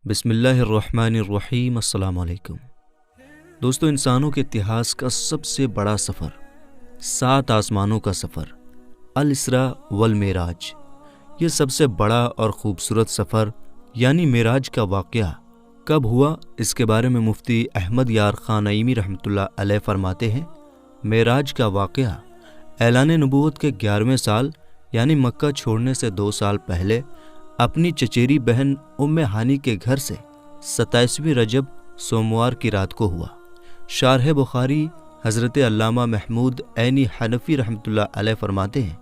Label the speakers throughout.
Speaker 1: بسم اللہ الرحمن الرحیم۔ السلام علیکم دوستو، انسانوں کے اتہاس کا سب سے بڑا سفر، 7 آسمانوں کا سفر، الاسراء والمعراج، یہ سب سے بڑا اور خوبصورت سفر یعنی معراج کا واقعہ کب ہوا، اس کے بارے میں مفتی احمد یار خان نعیمی رحمۃ اللہ علیہ فرماتے ہیں، معراج کا واقعہ اعلان نبوت کے 11ویں سال یعنی مکہ چھوڑنے سے 2 سال پہلے اپنی چچیری بہن ام ہانی کے گھر سے 27ویں رجب سوموار کی رات کو ہوا۔ شارح بخاری حضرت علامہ محمود عینی حنفی رحمۃ اللہ علیہ فرماتے ہیں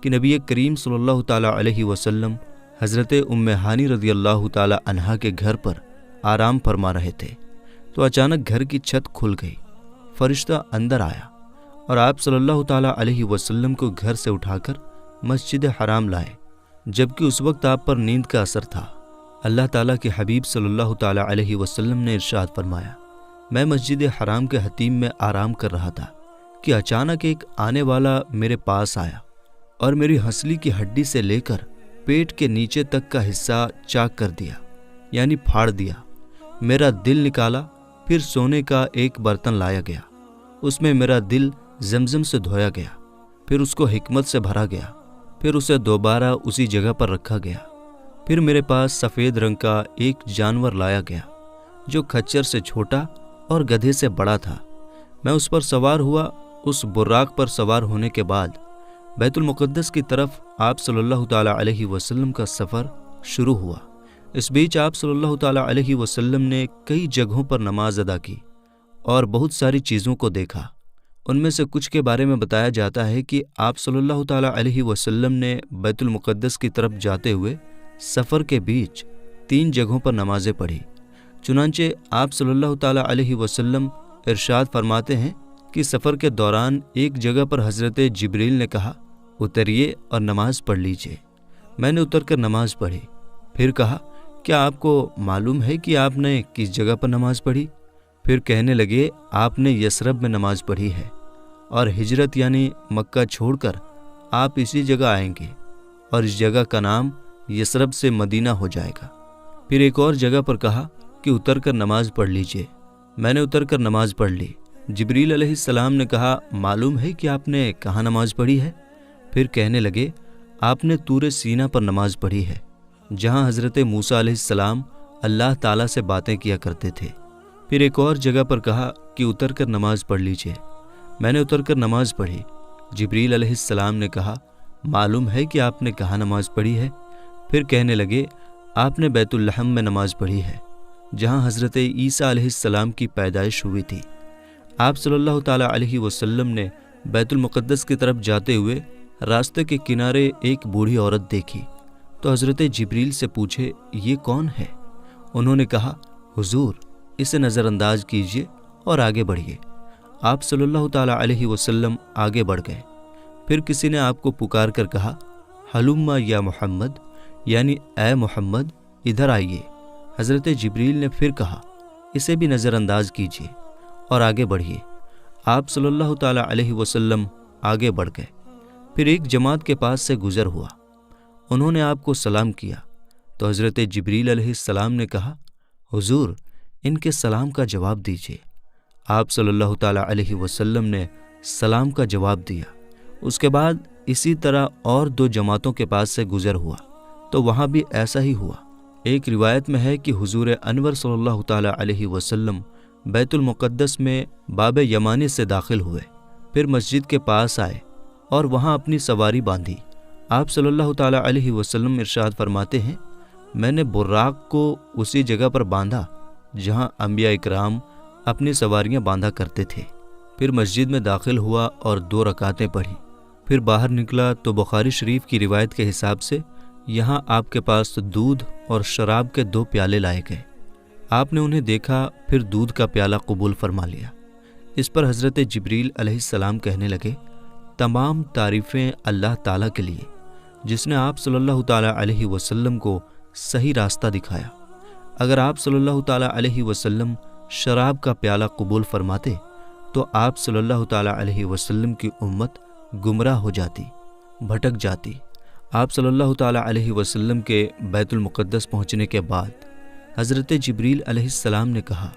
Speaker 1: کہ نبی کریم صلی اللہ تعالیٰ علیہ وسلم حضرت ام ہانی رضی اللہ تعالیٰ عنہا کے گھر پر آرام فرما رہے تھے تو اچانک گھر کی چھت کھل گئی، فرشتہ اندر آیا اور آپ صلی اللہ تعالیٰ علیہ وسلم کو گھر سے اٹھا کر مسجد حرام لائے، جبکہ اس وقت آپ پر نیند کا اثر تھا۔ اللہ تعالیٰ کے حبیب صلی اللہ تعالیٰ علیہ وسلم نے ارشاد فرمایا، میں مسجد حرام کے حتیم میں آرام کر رہا تھا کہ اچانک ایک آنے والا میرے پاس آیا اور میری ہنسلی کی ہڈی سے لے کر پیٹ کے نیچے تک کا حصہ چاک کر دیا، یعنی پھاڑ دیا، میرا دل نکالا، پھر سونے کا ایک برتن لایا گیا، اس میں میرا دل زمزم سے دھویا گیا، پھر اس کو حکمت سے بھرا گیا، پھر اسے دوبارہ اسی جگہ پر رکھا گیا، پھر میرے پاس سفید رنگ کا ایک جانور لایا گیا جو کھچر سے چھوٹا اور گدھے سے بڑا تھا، میں اس پر سوار ہوا۔ اس براق پر سوار ہونے کے بعد بیت المقدس کی طرف آپ صلی اللہ تعالیٰ علیہ وسلم کا سفر شروع ہوا۔ اس بیچ آپ صلی اللہ تعالیٰ علیہ وسلم نے کئی جگہوں پر نماز ادا کی اور بہت ساری چیزوں کو دیکھا۔ ان میں سے کچھ کے بارے میں بتایا جاتا ہے کہ آپ صلی اللہ تعالیٰ علیہ وسلم نے بیت المقدس کی طرف جاتے ہوئے سفر کے بیچ 3 جگہوں پر نمازیں پڑھی۔ چنانچہ آپ صلی اللہ تعالیٰ علیہ وسلم ارشاد فرماتے ہیں کہ سفر کے دوران ایک جگہ پر حضرت جبریل نے کہا، اتریے اور نماز پڑھ لیجئے۔ میں نے اتر کر نماز پڑھی، پھر کہا، کیا آپ کو معلوم ہے کہ آپ نے کس جگہ پر نماز پڑھی؟ پھر کہنے لگے، آپ نے یثرب میں نماز پڑھی ہے اور ہجرت یعنی مکہ چھوڑ کر آپ اسی جگہ آئیں گے اور اس جگہ کا نام یثرب سے مدینہ ہو جائے گا۔ پھر ایک اور جگہ پر کہا کہ اتر کر نماز پڑھ لیجئے۔ میں نے اتر کر نماز پڑھ لی۔ جبریل علیہ السلام نے کہا، معلوم ہے کہ آپ نے کہاں نماز پڑھی ہے؟ پھر کہنے لگے، آپ نے طور سینا پر نماز پڑھی ہے، جہاں حضرت موسیٰ علیہ السلام اللہ تعالیٰ سے باتیں کیا کرتے تھے۔ پھر ایک اور جگہ پر کہا کہ اتر کر نماز پڑھ لیجئے۔ میں نے اتر کر نماز پڑھی۔ جبریل علیہ السلام نے کہا، معلوم ہے کہ آپ نے کہاں نماز پڑھی ہے؟ پھر کہنے لگے، آپ نے بیت اللحم میں نماز پڑھی ہے، جہاں حضرت عیسیٰ علیہ السلام کی پیدائش ہوئی تھی۔ آپ صلی اللہ تعالیٰ علیہ وسلم نے بیت المقدس کی طرف جاتے ہوئے راستے کے کنارے ایک بوڑھی عورت دیکھی تو حضرت جبریل سے پوچھے، یہ کون ہے؟ انہوں نے کہا، حضور اسے نظر انداز کیجیے اور آگے بڑھیے۔ آپ صلی اللہ تعالیٰ علیہ وسلم آگے بڑھ گئے۔ پھر کسی نے آپ کو پکار کر کہا، ہلما یا محمد، یعنی اے محمد ادھر آئیے۔ حضرت جبریل نے پھر کہا، اسے بھی نظر انداز کیجیے اور آگے بڑھیے۔ آپ صلی اللہ تعالیٰ علیہ وسلم آگے بڑھ گئے۔ پھر ایک جماعت کے پاس سے گزر ہوا، انہوں نے آپ کو سلام کیا تو حضرت جبریل علیہ السلام نے کہا، حضور ان کے سلام کا جواب دیجیے۔ آپ صلی اللہ تعالیٰ علیہ وسلم نے سلام کا جواب دیا۔ اس کے بعد اسی طرح اور 2 جماعتوں کے پاس سے گزر ہوا تو وہاں بھی ایسا ہی ہوا۔ ایک روایت میں ہے کہ حضور انور صلی اللہ تعالیٰ علیہ وسلم بیت المقدس میں باب یمانی سے داخل ہوئے، پھر مسجد کے پاس آئے اور وہاں اپنی سواری باندھی۔ آپ صلی اللہ تعالیٰ علیہ وسلم ارشاد فرماتے ہیں، میں نے براق کو اسی جگہ پر باندھا جہاں انبیاء اکرام اپنی سواریاں باندھا کرتے تھے۔ پھر مسجد میں داخل ہوا اور 2 رکعتیں پڑھی، پھر باہر نکلا تو بخاری شریف کی روایت کے حساب سے یہاں آپ کے پاس دودھ اور شراب کے 2 پیالے لائے گئے۔ آپ نے انہیں دیکھا، پھر دودھ کا پیالہ قبول فرما لیا۔ اس پر حضرت جبریل علیہ السلام کہنے لگے، تمام تعریفیں اللہ تعالیٰ کے لیے جس نے آپ صلی اللہ تعالیٰ علیہ وسلم کو صحیح راستہ دکھایا۔ اگر آپ صلی اللہ تعالیٰ علیہ وسلم شراب کا پیالہ قبول فرماتے تو آپ صلی اللہ تعالیٰ علیہ وسلم کی امت گمراہ ہو جاتی، بھٹک جاتی۔ آپ صلی اللہ تعالیٰ علیہ وسلم کے بیت المقدس پہنچنے کے بعد حضرت جبریل علیہ السلام نے کہا،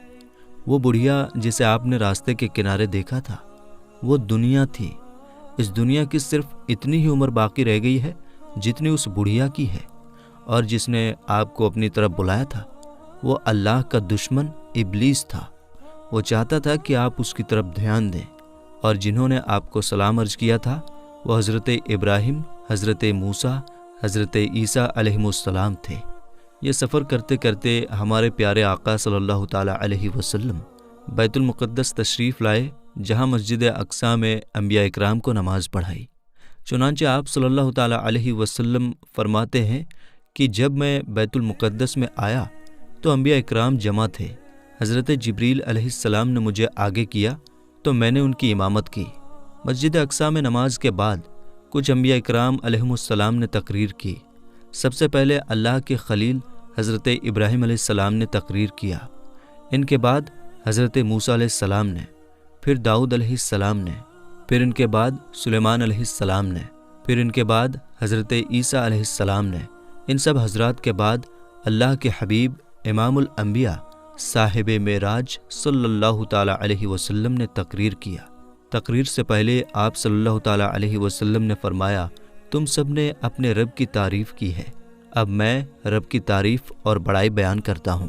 Speaker 1: وہ بڑھیا جسے آپ نے راستے کے کنارے دیکھا تھا وہ دنیا تھی۔ اس دنیا کی صرف اتنی ہی عمر باقی رہ گئی ہے جتنی اس بڑھیا کی ہے، اور جس نے آپ کو اپنی طرف بلایا تھا وہ اللہ کا دشمن ابلیس تھا۔ وہ چاہتا تھا کہ آپ اس کی طرف دھیان دیں، اور جنہوں نے آپ کو سلام عرض کیا تھا وہ حضرت ابراہیم، حضرت موسیٰ، حضرت عیسیٰ علیہ السلام تھے۔ یہ سفر کرتے کرتے ہمارے پیارے آقا صلی اللہ تعالیٰ علیہ وسلم بیت المقدس تشریف لائے، جہاں مسجد اقصیٰ میں انبیاء اکرام کو نماز پڑھائی۔ چنانچہ آپ صلی اللہ تعالیٰ علیہ وسلم فرماتے ہیں کہ جب میں بیت المقدس میں آیا تو انبیاء اکرام جمع تھے۔ حضرت جبریل علیہ السلام نے مجھے آگے کیا تو میں نے ان کی امامت کی۔ مسجد اقصیٰ میں نماز کے بعد کچھ انبیاء اکرام علیہ السلام نے تقریر کی۔ سب سے پہلے اللہ کے خلیل حضرت ابراہیم علیہ السلام نے تقریر کیا، ان کے بعد حضرت موسیٰ علیہ السلام نے، پھر داؤد علیہ السلام نے، پھر ان کے بعد سلیمان علیہ السلام نے، پھر ان کے بعد حضرت عیسیٰ علیہ السلام نے۔ ان سب حضرات کے بعد اللہ کے حبیب امام الانبیاء صاحب معراج صلی اللہ تعالیٰ علیہ وسلم نے تقریر کیا۔ تقریر سے پہلے آپ صلی اللہ تعالیٰ علیہ وسلم نے فرمایا، تم سب نے اپنے رب کی تعریف کی ہے، اب میں رب کی تعریف اور بڑائی بیان کرتا ہوں۔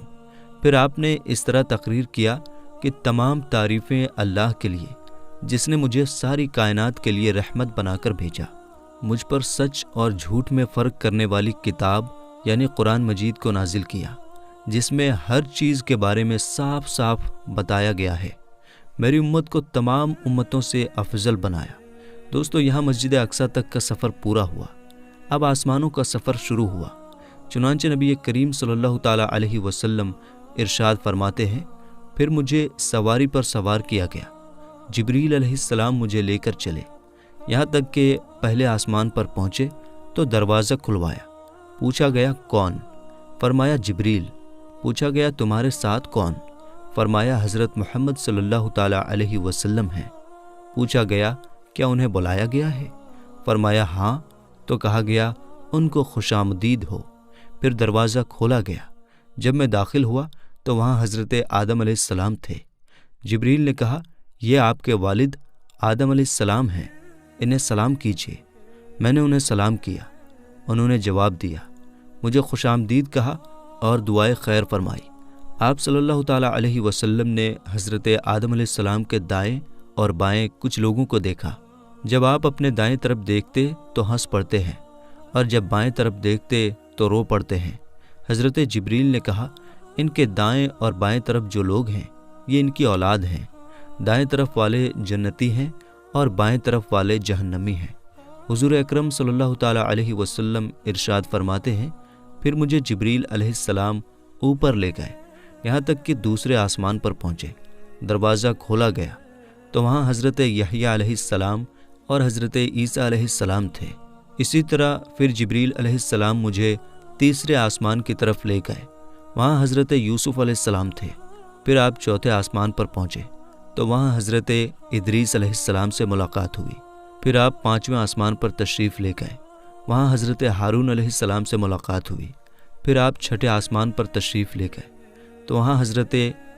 Speaker 1: پھر آپ نے اس طرح تقریر کیا کہ تمام تعریفیں اللہ کے لیے جس نے مجھے ساری کائنات کے لیے رحمت بنا کر بھیجا، مجھ پر سچ اور جھوٹ میں فرق کرنے والی کتاب یعنی قرآن مجید کو نازل کیا، جس میں ہر چیز کے بارے میں صاف صاف بتایا گیا ہے، میری امت کو تمام امتوں سے افضل بنایا۔ دوستو، یہاں مسجد اقصیٰ تک کا سفر پورا ہوا، اب آسمانوں کا سفر شروع ہوا۔ چنانچہ نبی کریم صلی اللہ تعالیٰ علیہ وسلم ارشاد فرماتے ہیں، پھر مجھے سواری پر سوار کیا گیا، جبریل علیہ السلام مجھے لے کر چلے، یہاں تک کہ پہلے آسمان پر پہنچے تو دروازہ کھلوایا۔ پوچھا گیا کون؟ فرمایا جبریل۔ پوچھا گیا تمہارے ساتھ کون؟ فرمایا حضرت محمد صلی اللہ تعالیٰ علیہ وسلم ہیں۔ پوچھا گیا کیا انہیں بلایا گیا ہے؟ فرمایا ہاں۔ تو کہا گیا ان کو خوش آمدید ہو۔ پھر دروازہ کھولا گیا۔ جب میں داخل ہوا تو وہاں حضرت آدم علیہ السلام تھے۔ جبریل نے کہا، یہ آپ کے والد آدم علیہ السلام ہیں، انہیں سلام کیجیے۔ میں نے انہیں سلام کیا، انہوں نے جواب دیا، مجھے خوش آمدید کہا اور دعائے خیر فرمائی۔ آپ صلی اللہ تعالیٰ علیہ وسلم نے حضرت آدم علیہ السلام کے دائیں اور بائیں کچھ لوگوں کو دیکھا۔ جب آپ اپنے دائیں طرف دیکھتے تو ہنس پڑتے ہیں، اور جب بائیں طرف دیکھتے تو رو پڑتے ہیں۔ حضرت جبریل نے کہا، ان کے دائیں اور بائیں طرف جو لوگ ہیں یہ ان کی اولاد ہیں، دائیں طرف والے جنتی ہیں اور بائیں طرف والے جہنمی ہیں۔ حضور اکرم صلی اللہ تعالیٰ علیہ وسلم ارشاد فرماتے ہیں، پھر مجھے جبریل علیہ السلام اوپر لے گئے، یہاں تک کہ دوسرے آسمان پر پہنچے۔ دروازہ کھولا گیا تو وہاں حضرت یحییٰ علیہ السلام اور حضرت عیسیٰ علیہ السلام تھے۔ اسی طرح پھر جبریل علیہ السلام مجھے تیسرے آسمان کی طرف لے گئے، وہاں حضرت یوسف علیہ السلام تھے۔ پھر آپ چوتھے آسمان پر پہنچے تو وہاں حضرت ادریس علیہ السلام سے ملاقات ہوئی۔ پھر آپ پانچویں آسمان پر تشریف لے گئے، وہاں حضرت ہارون علیہ السلام سے ملاقات ہوئی۔ پھر آپ چھٹے آسمان پر تشریف لے گئے تو وہاں حضرت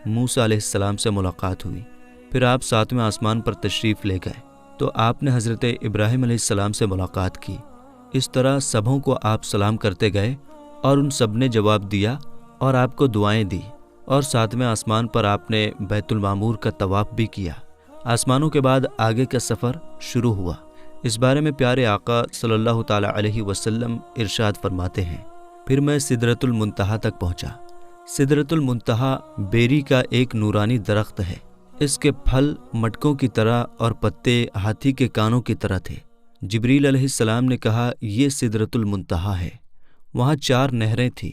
Speaker 1: موسیٰ علیہ السلام سے ملاقات ہوئی۔ پھر آپ ساتویں آسمان پر تشریف لے گئے تو آپ نے حضرت ابراہیم علیہ السلام سے ملاقات کی۔ اس طرح سبھوں کو آپ سلام کرتے گئے اور ان سب نے جواب دیا اور آپ کو دعائیں دی، اور ساتویں آسمان پر آپ نے بیت المعمور کا طواف بھی کیا۔ آسمانوں کے بعد آگے کا سفر شروع ہوا۔ اس بارے میں پیارے آقا صلی اللہ تعالیٰ علیہ وسلم ارشاد فرماتے ہیں، پھر میں سدرۃ المنتہا تک پہنچا۔ سدرۃ المنتہا بیری کا ایک نورانی درخت ہے، اس کے پھل مٹکوں کی طرح اور پتے ہاتھی کے کانوں کی طرح تھے۔ جبریل علیہ السلام نے کہا، یہ سدرۃ المنتہا ہے۔ وہاں 4 نہریں تھیں،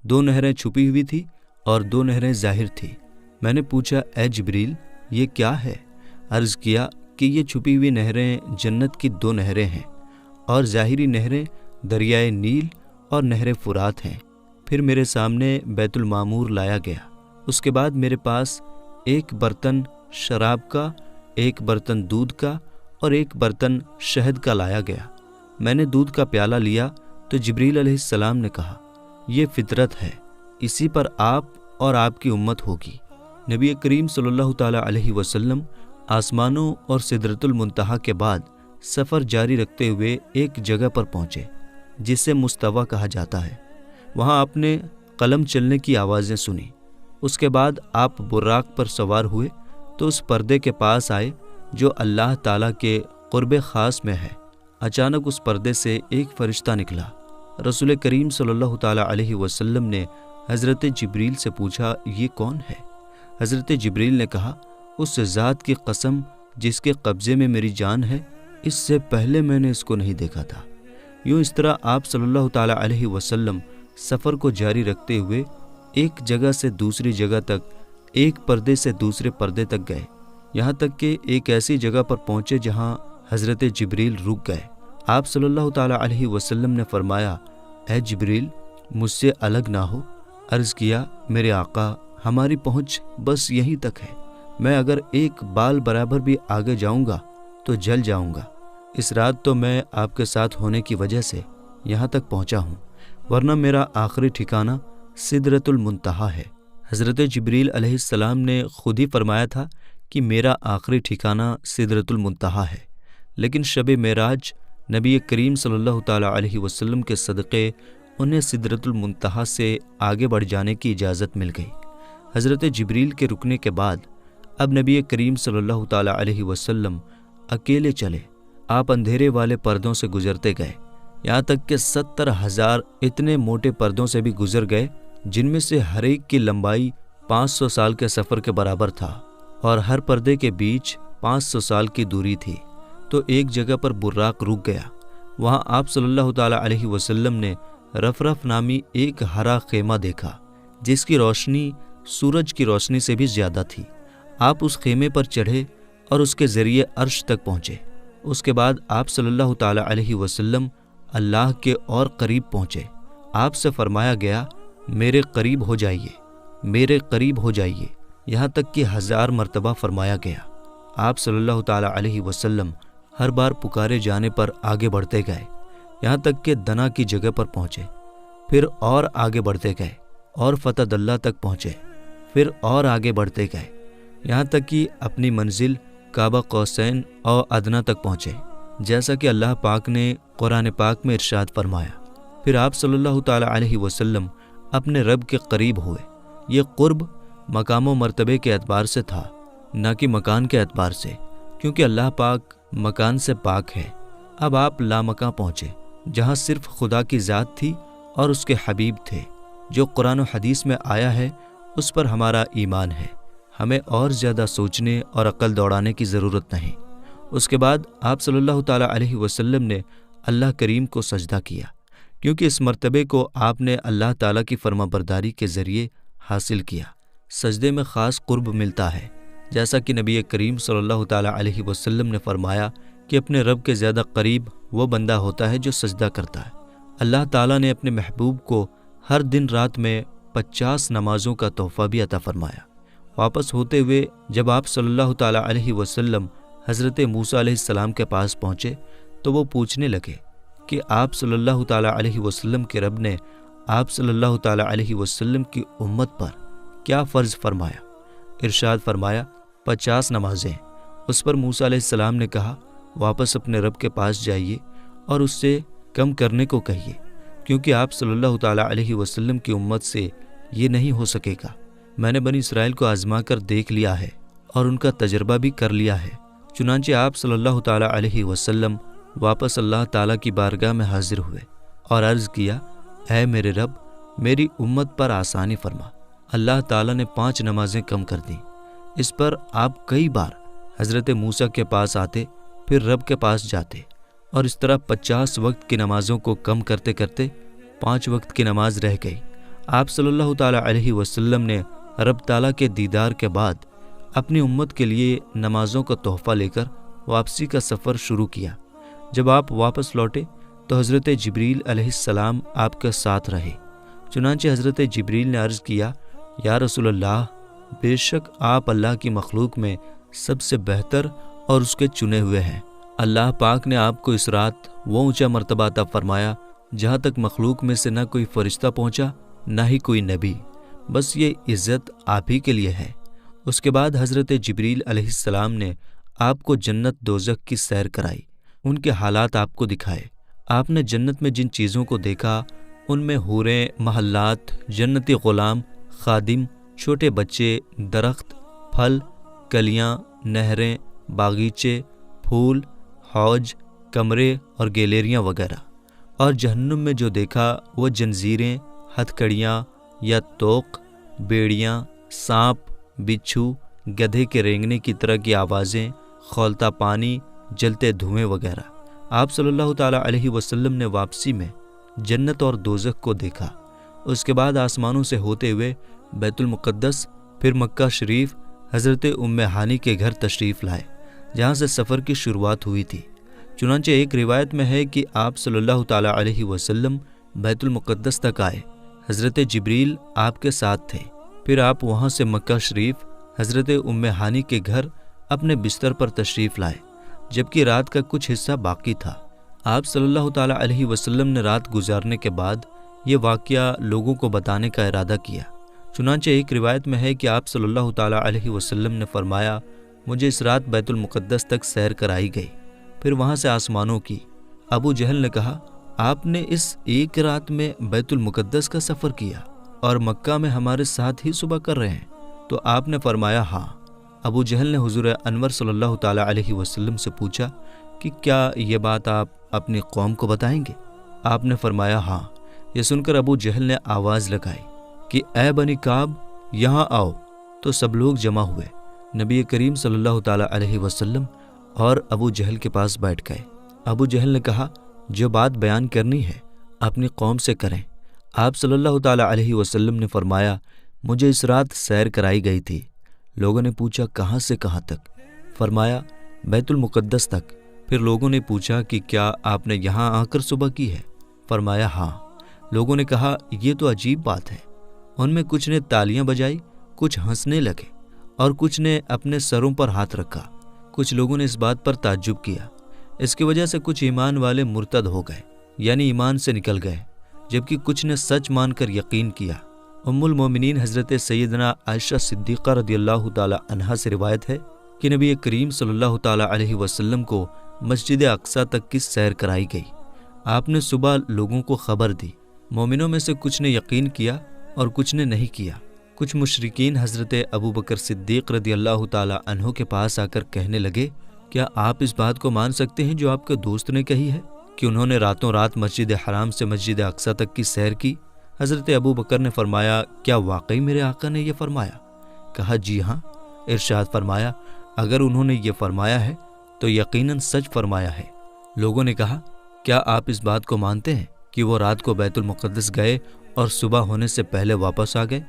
Speaker 1: 2 نہریں چھپی ہوئی تھیں اور 2 نہریں ظاہر تھیں۔ میں نے پوچھا، اے جبریل یہ کیا ہے؟ عرض کیا کہ یہ چھپی ہوئی نہریں جنت کی 2 نہریں ہیں، اور ظاہری نہریں دریائے نیل اور نہر فرات ہیں۔ پھر میرے سامنے بیت المعمور لایا گیا۔ اس کے بعد میرے پاس ایک برتن شراب کا، ایک برتن دودھ کا اور ایک برتن شہد کا لایا گیا۔ میں نے دودھ کا پیالہ لیا تو جبریل علیہ السلام نے کہا، یہ فطرت ہے، اسی پر آپ اور آپ کی امت ہوگی۔ نبی کریم صلی اللہ تعالیٰ علیہ وسلم آسمانوں اور سدرۃ المنتہا کے بعد سفر جاری رکھتے ہوئے ایک جگہ پر پہنچے جسے مستویٰ کہا جاتا ہے۔ وہاں آپ نے قلم چلنے کی آوازیں سنی۔ اس کے بعد آپ براق پر سوار ہوئے تو اس پردے کے پاس آئے جو اللہ تعالیٰ کے قرب خاص میں ہے۔ اچانک اس پردے سے ایک فرشتہ نکلا۔ رسول کریم صلی اللہ تعالیٰ علیہ وسلم نے حضرت جبریل سے پوچھا، یہ کون ہے؟ حضرت جبریل نے کہا، اس ذات کی قسم جس کے قبضے میں میری جان ہے، اس سے پہلے میں نے اس کو نہیں دیکھا تھا۔ یوں اس طرح آپ صلی اللہ تعالیٰ علیہ وسلم سفر کو جاری رکھتے ہوئے ایک جگہ سے دوسری جگہ تک، ایک پردے سے دوسرے پردے تک گئے، یہاں تک کہ ایک ایسی جگہ پر پہنچے جہاں حضرت جبریل رک گئے۔ آپ صلی اللہ تعالیٰ علیہ وسلم نے فرمایا، اے جبریل، مجھ سے الگ نہ ہو۔ عرض کیا، میرے آقا، ہماری پہنچ بس یہیں تک ہے، میں اگر ایک بال برابر بھی آگے جاؤں گا تو جل جاؤں گا۔ اس رات تو میں آپ کے ساتھ ہونے کی وجہ سے یہاں تک پہنچا ہوں، ورنہ میرا آخری ٹھکانہ سدرۃ المنتہا ہے۔ حضرت جبریل علیہ السلام نے خود ہی فرمایا تھا کہ میرا آخری ٹھکانہ سدرۃ المنتہا ہے، لیکن شب معراج نبی کریم صلی اللہ تعالیٰ علیہ وسلم کے صدقے انہیں سدرۃ المنتہا سے آگے بڑھ جانے کی اجازت مل گئی۔ حضرت جبریل کے رکنے کے بعد اب نبی کریم صلی اللہ تعالیٰ علیہ وسلم اکیلے چلے۔ آپ اندھیرے والے پردوں سے گزرتے گئے، یہاں تک کہ 70,000 اتنے موٹے پردوں سے بھی گزر گئے، جن میں سے ہر ایک کی لمبائی 500 سال کے سفر کے برابر تھا، اور ہر پردے کے بیچ 500 سال کی دوری تھی۔ تو ایک جگہ پر براق رک گیا۔ وہاں آپ صلی اللہ تعالیٰ علیہ وسلم نے رفرف نامی ایک ہرا خیمہ دیکھا، جس کی روشنی سورج کی روشنی سے بھی زیادہ تھی۔ آپ اس خیمے پر چڑھے اور اس کے ذریعے عرش تک پہنچے۔ اس کے بعد آپ صلی اللہ تعالیٰ علیہ وسلم اللہ کے اور قریب پہنچے۔ آپ سے فرمایا گیا، میرے قریب ہو جائیے، میرے قریب ہو جائیے، یہاں تک کہ 1000 مرتبہ فرمایا گیا۔ آپ صلی اللہ تعالیٰ علیہ وسلم ہر بار پکارے جانے پر آگے بڑھتے گئے، یہاں تک کہ دنا کی جگہ پر پہنچے، پھر اور آگے بڑھتے گئے اور فتح اللہ تک پہنچے، پھر اور آگے بڑھتے گئے، یہاں تک کہ اپنی منزل کعبہ قوسین اور ادنا تک پہنچے، جیسا کہ اللہ پاک نے قرآن پاک میں ارشاد فرمایا۔ پھر آپ صلی اللہ تعالیٰ علیہ وسلم اپنے رب کے قریب ہوئے۔ یہ قرب مقام و مرتبے کے اعتبار سے تھا، نہ کہ مکان کے اعتبار سے، کیونکہ اللہ پاک مکان سے پاک ہے۔ اب آپ لامکاں پہنچے، جہاں صرف خدا کی ذات تھی اور اس کے حبیب تھے۔ جو قرآن و حدیث میں آیا ہے اس پر ہمارا ایمان ہے، ہمیں اور زیادہ سوچنے اور عقل دوڑانے کی ضرورت نہیں۔ اس کے بعد آپ صلی اللہ تعالیٰ علیہ وسلم نے اللہ کریم کو سجدہ کیا، کیونکہ اس مرتبے کو آپ نے اللہ تعالیٰ کی فرما برداری کے ذریعے حاصل کیا۔ سجدے میں خاص قرب ملتا ہے، جیسا کہ نبی کریم صلی اللہ تعالیٰ علیہ وسلم نے فرمایا کہ اپنے رب کے زیادہ قریب وہ بندہ ہوتا ہے جو سجدہ کرتا ہے۔ اللہ تعالیٰ نے اپنے محبوب کو ہر دن رات میں 50 نمازوں کا تحفہ بھی عطا فرمایا۔ واپس ہوتے ہوئے جب آپ صلی اللہ تعالیٰ علیہ وسلم حضرت موسیٰ علیہ السلام کے پاس پہنچے تو وہ پوچھنے لگے کہ آپ صلی اللہ تعالیٰ علیہ وسلم کے رب نے آپ صلی اللہ تعالیٰ علیہ وسلم کی امت پر کیا فرض فرمایا؟ ارشاد فرمایا 50 نمازیں۔ اس پر موسیٰ علیہ السلام نے کہا، واپس اپنے رب کے پاس جائیے اور اس سے کم کرنے کو کہیے، کیونکہ آپ صلی اللہ تعالیٰ علیہ وسلم کی امت سے یہ نہیں ہو سکے گا۔ میں نے بنی اسرائیل کو آزما کر دیکھ لیا ہے اور ان کا تجربہ بھی کر لیا ہے۔ چنانچہ آپ صلی اللہ تعالیٰ علیہ وسلم واپس اللہ تعالیٰ کی بارگاہ میں حاضر ہوئے اور عرض کیا، اے میرے رب، میری امت پر آسانی فرما۔ اللہ تعالیٰ نے 5 نمازیں کم کر دیں۔ اس پر آپ کئی بار حضرت موسیٰ کے پاس آتے، پھر رب کے پاس جاتے، اور اس طرح 50 وقت کی نمازوں کو کم کرتے کرتے 5 وقت کی نماز رہ گئی۔ آپ صلی اللہ تعالیٰ علیہ وسلم نے رب تعالیٰ کے دیدار کے بعد اپنی امت کے لیے نمازوں کا تحفہ لے کر واپسی کا سفر شروع کیا۔ جب آپ واپس لوٹے تو حضرت جبریل علیہ السلام آپ کے ساتھ رہے۔ چنانچہ حضرت جبریل نے عرض کیا، یا رسول اللہ، بے شک آپ اللہ کی مخلوق میں سب سے بہتر اور اس کے چنے ہوئے ہیں۔ اللہ پاک نے آپ کو اس رات وہ اونچا مرتبہ عطا فرمایا جہاں تک مخلوق میں سے نہ کوئی فرشتہ پہنچا نہ ہی کوئی نبی، بس یہ عزت آپ ہی کے لیے ہے۔ اس کے بعد حضرت جبریل علیہ السلام نے آپ کو جنت دوزخ کی سیر کرائی، ان کے حالات آپ کو دکھائے۔ آپ نے جنت میں جن چیزوں کو دیکھا ان میں حوریں، محلات، جنتی غلام، خادم، چھوٹے بچے، درخت، پھل، کلیاں، نہریں، باغیچے، پھول، حوض، کمرے اور گیلریاں وغیرہ۔ اور جہنم میں جو دیکھا وہ جنزیریں، ہتھکڑیاں یا توق، بیڑیاں، سانپ، بچھو، گدھے کے رینگنے کی طرح کی آوازیں، کھولتا پانی، جلتے دھوئیں وغیرہ۔ آپ صلی اللہ تعالیٰ علیہ وسلم نے واپسی میں جنت اور دوزخ کو دیکھا۔ اس کے بعد آسمانوں سے ہوتے ہوئے بیت المقدس، پھر مکہ شریف، حضرت ام ہانی کے گھر تشریف لائے، جہاں سے سفر کی شروعات ہوئی تھی۔ چنانچہ ایک روایت میں ہے کہ آپ صلی اللہ تعالیٰ علیہ وسلم بیت المقدس تک آئے، حضرت جبریل آپ کے ساتھ تھے، پھر آپ وہاں سے مکہ شریف حضرت ام ہانی کے گھر اپنے بستر پر تشریف لائے، جبکہ رات کا کچھ حصہ باقی تھا۔ آپ صلی اللہ تعالیٰ علیہ وسلم نے رات گزارنے کے بعد یہ واقعہ لوگوں کو بتانے کا ارادہ کیا۔ چنانچہ ایک روایت میں ہے کہ آپ صلی اللہ تعالیٰ علیہ وسلم نے فرمایا، مجھے اس رات بیت المقدس تک سیر کرائی گئی، پھر وہاں سے آسمانوں کی۔ ابو جہل نے کہا، آپ نے اس ایک رات میں بیت المقدس کا سفر کیا اور مکہ میں ہمارے ساتھ ہی صبح کر رہے ہیں؟ تو آپ نے فرمایا ہاں۔ ابو جہل نے حضور انور صلی اللہ تعالیٰ علیہ وسلم سے پوچھا کہ کیا یہ بات آپ اپنی قوم کو بتائیں گے؟ آپ نے فرمایا ہاں۔ یہ سن کر ابو جہل نے آواز لگائی کہ اے بنی کعب، یہاں آؤ۔ تو سب لوگ جمع ہوئے، نبی کریم صلی اللہ تعالیٰ علیہ وسلم اور ابو جہل کے پاس بیٹھ گئے۔ ابو جہل نے کہا، جو بات بیان کرنی ہے اپنی قوم سے کریں۔ آپ صلی اللہ تعالیٰ علیہ وسلم نے فرمایا، مجھے اس رات سیر کرائی گئی تھی۔ لوگوں نے پوچھا کہاں سے کہاں تک؟ فرمایا بیت المقدس تک۔ پھر لوگوں نے پوچھا کہ کیا آپ نے یہاں آ کر صبح کی ہے؟ فرمایا ہاں۔ لوگوں نے کہا یہ تو عجیب بات ہے۔ ان میں کچھ نے تالیاں بجائی، کچھ ہنسنے لگے اور کچھ نے اپنے سروں پر ہاتھ رکھا۔ کچھ لوگوں نے اس بات پر تعجب کیا۔ اس کی وجہ سے کچھ ایمان والے مرتد ہو گئے، یعنی ایمان سے نکل گئے، جبکہ کچھ نے سچ مان کر یقین کیا۔ ام المومنین حضرت سیدنا عائشہ صدیقہ رضی اللہ تعالی عنہا سے روایت ہے کہ نبی کریم صلی اللہ تعالی علیہ وسلم کو مسجد اقصیٰ تک کی سیر کرائی گئی۔ آپ نے صبح لوگوں کو خبر دی۔ مومنوں میں سے کچھ نے یقین کیا اور کچھ نے نہیں کیا۔ کچھ مشرکین حضرت ابوبکر صدیق رضی اللہ تعالی عنہ کے پاس آ کر کہنے لگے، کیا آپ اس بات کو مان سکتے ہیں جو آپ کے دوست نے کہی ہے کہ انہوں نے راتوں رات مسجد حرام سے مسجد اقصیٰ تک کی سیر کی؟ حضرت ابوبکر نے فرمایا، کیا واقعی میرے آقا نے یہ فرمایا؟ کہا جی ہاں۔ ارشاد فرمایا، اگر انہوں نے یہ فرمایا ہے تو یقیناً سچ فرمایا ہے۔ لوگوں نے کہا، کیا آپ اس بات کو مانتے ہیں کہ وہ رات کو بیت المقدس گئے اور صبح ہونے سے پہلے واپس آ گئے؟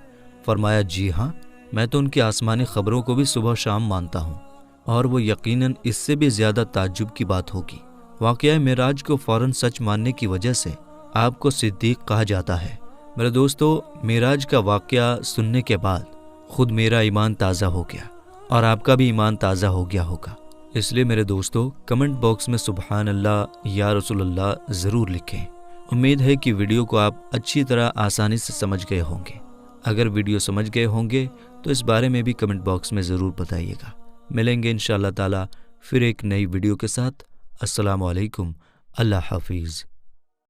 Speaker 1: فرمایا جی ہاں، میں تو ان کی آسمانی خبروں کو بھی صبح شام مانتا ہوں، اور وہ یقیناً اس سے بھی زیادہ تعجب کی بات ہوگی۔ واقعہ معراج کو فوراً سچ ماننے کی وجہ سے آپ کو صدیق کہا جاتا ہے۔ میرے دوستو، معراج کا واقعہ سننے کے بعد خود میرا ایمان تازہ ہو گیا اور آپ کا بھی ایمان تازہ ہو گیا ہوگا۔ اس لیے میرے دوستو، کمنٹ باکس میں سبحان اللہ یا رسول اللہ ضرور لکھیں۔ امید ہے کہ ویڈیو کو آپ اچھی طرح آسانی سے سمجھ گئے ہوں گے۔ اگر ویڈیو سمجھ گئے ہوں گے تو اس بارے میں بھی کمنٹ باکس میں ضرور بتائیے گا۔ ملیں گے انشاءاللہ تعالی پھر ایک نئی ویڈیو کے ساتھ۔ السلام علیکم، اللہ حافظ۔